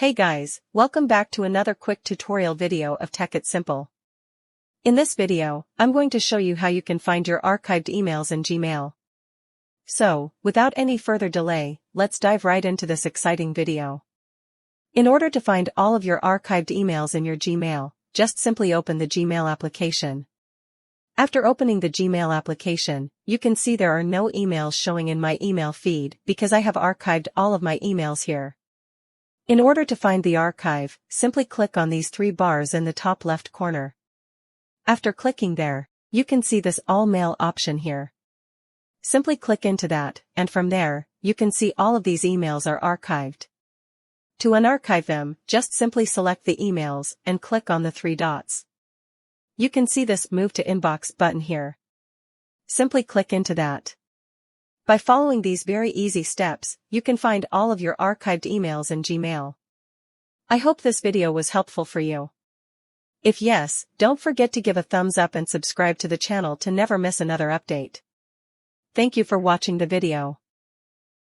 Hey guys, welcome back to another quick tutorial video of Tech It Simple. In this video, I'm going to show you how you can find your archived emails in Gmail. So, without any further delay, let's dive right into this exciting video. In order to find all of your archived emails in your Gmail, just simply open the Gmail application. After opening the Gmail application, you can see there are no emails showing in my email feed because I have archived all of my emails here. In order to find the archive, simply click on these three bars in the top left corner. After clicking there, you can see this All Mail option here. Simply click into that, and from there, you can see all of these emails are archived. To unarchive them, just simply select the emails and click on the three dots. You can see this Move to Inbox button here. Simply click into that. By following these very easy steps, you can find all of your archived emails in Gmail. I hope this video was helpful for you. If yes, don't forget to give a thumbs up and subscribe to the channel to never miss another update. Thank you for watching the video.